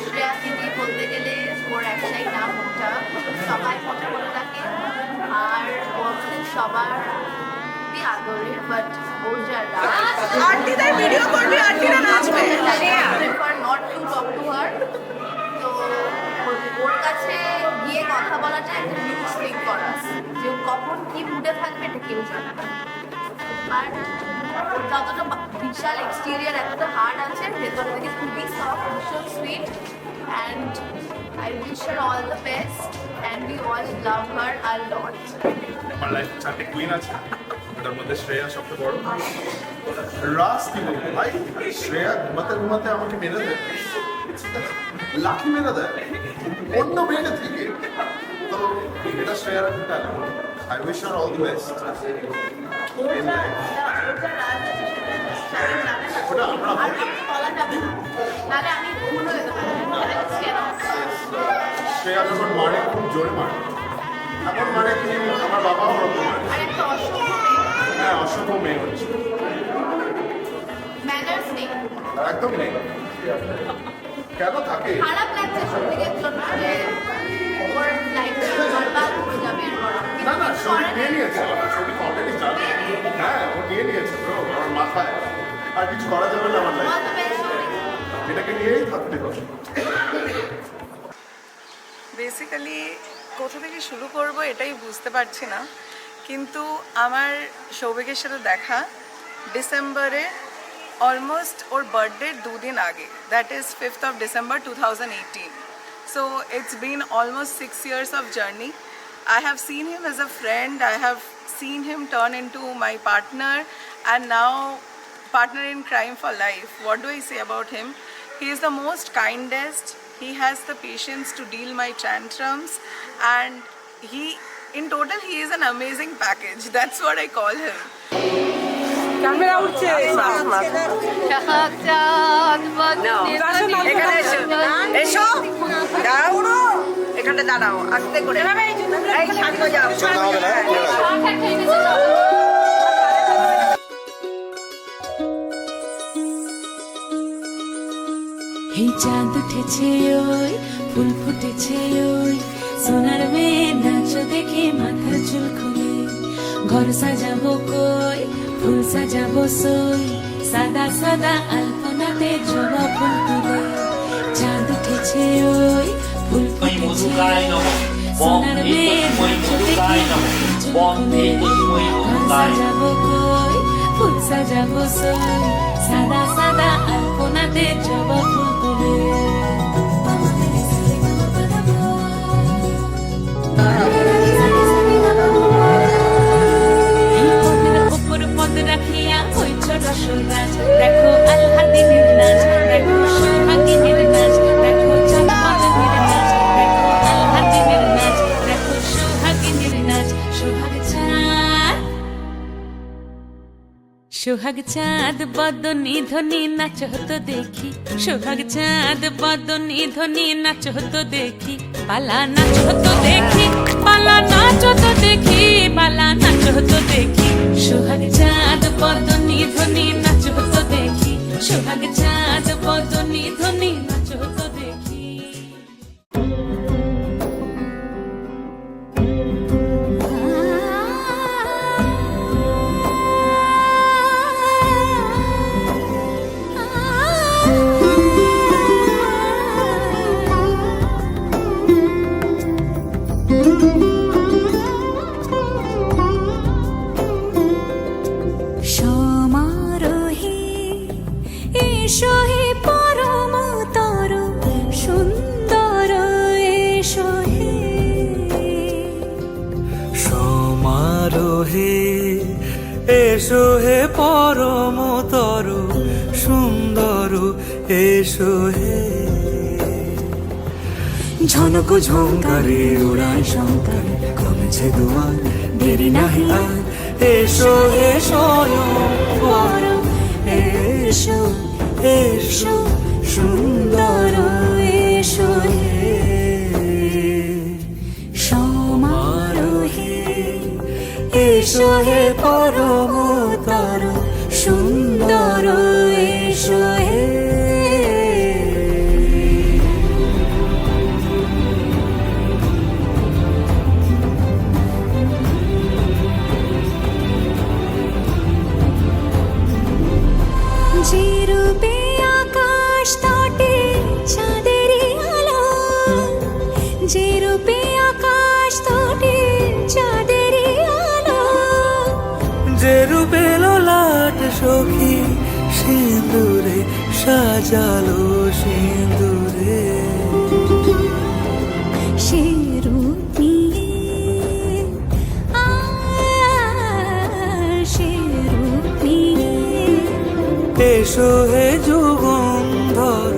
শ্রেয়াকে নিয়ে বলতে গেলে ওর একটাই নাম মোটা, সবাই মোটা বলে ডাকে, আর ও সবার আদরের, বাট ওর যা আন্টিদের ভিডিও করবি, আন্টিরা নাচবে। Not to talk to her. তো ওর কাছে গিয়ে কথা বলাটা একটা নিউজ থিং করা, যে কখন কি মুডে থাকবে এটা কেউ জানে না। আর যতটা বিশাল এক্সটেরিয়ার এতটা হার্ড আছে, ভেতর থেকে খুবই সফট, ভীষণ sweet, and I wish her all the best and we all love her a lot. আমার লাইফে 4টে কুইন আছে, তার মধ্যে শ্রেয়া সবচেয়ে বড়। রাস কি বলবো ভাই, শ্রেয়া ঘুমাতে ঘুমাতে আমাকে মেরে দেয়, লাকি মেরে দেয় অন্য মেয়েটা থেকে। তো এটা শ্রেয়ার একটা, I wish her all the best. ওটা আমরা বলা যাবে না, তাহলে আমি ভুল হয়ে যেতে পারি। শ্রেয়া যখন মারে খুব জোরে মারে, এখন মানে কি আমার বাবাও ওরকম মারে। আর একটা অসভ্য হ্যাঁ, অসভ্য মেয়ে হচ্ছে, ম্যানার্স নেই, একদম নেই। কেন থাকে? খারাপ লাগছে সত্যিকের জন্য যে ওর লাইফে বরবাদ হয়ে যাবে এরপর। না না, ছবি নিয়ে নিয়েছে, ছবি অলরেডি জানে। হ্যাঁ, ও নিয়ে নিয়েছে ব্রো, আমার মাথায় আর কিছু করা যাবে না আমার লাইফে, এটাকে নিয়েই থাকতে হবে। বেসিক্যালি কোথা থেকে শুরু করব এটাই বুঝতে পারছি না, কিন্তু আমার সৌভিকের সাথে দেখা ডিসেম্বরে, অলমোস্ট ওর বার্থডের 2 দিন আগে, that is 5th of December 2018. So it's been almost 6 years of journey. I have seen him as a friend, I have seen him turn into my partner, and now partner in crime for life. What do I say about him? He is the most kindest, he has the patience to deal my tantrums, and in total he is an amazing package. That's what I call him. Camera উঠছে, এখানে এসো, দাঁড়াও, এখানে দাঁড়াও, আস্তে করে এই শান্ত যাও। এই চাঁদ উঠেছে ওই, ফুল ফুটেছে ওই, সোনার মেয়ে নাচ দেখে মাথার চুল খুলে, ঘর সাজাবো কই, ফুল সাজাবো সই, সাদা সাদা আলপনাতে জবা ফুল তুলে, চাঁদ উঠেছে ওই, ফুল ফুটেছে ওই, সোনার মেয়ে নাচ দেখে মাথার চুল খুলে, ঘর সাজাবো কই, ফুল সাজাবো সই, সাদা সাদা আলপনাতে জবা ফুল তুলে। রাখিয়া ওই ছোট সুরাজ, দেখো আল্লাদিনের নাচ, দেখো সোহাগিনীর নাচ, দেখো চাঁদমালানির নাচ, দেখো আল্লাদিনের নাচ, দেখো সোহাগিনীর নাচ, সোহাগ চাঁদ, সোহাগ চাঁদ বদনি ধ্বনি নাচ হতো দেখি, সোহাগ চাঁদ বদনি ধ্বনি নাচ হতো দেখি, পালা নাচ হতো দেখি, পালা নাচ হতো দেখি, পালা নাচ হতো দেখি, সোহাগ চাঁদ বদনি ধ্বনি নাচ হতো দেখি, সোহাগ চাঁদ বদনি ধ্বনি নাচ হতো দেখি। এসো হে পরমতর সুন্দর, এসো হে ঝনক ঝঙ্কারে উড়ায় শঙ্কর, কমেছে দুয়ার দেরি নাহি আর, এসো হে স্বয়ং বর, এসো এসো সুন্দর, এসো হে সমা এসো হে পরমতর সুন্দর এসো হে যে রূপে আকাশ তটে চাঁদেরই আলো যে রূপে আকাশ তটে চাঁদেরই আলো যে রূপে লোলাট সখী সিঁদুরে সাজালো সিঁদুরে সে রূপ নিয়ে সে রূপ নিয়ে এসো হে যুগন্ধর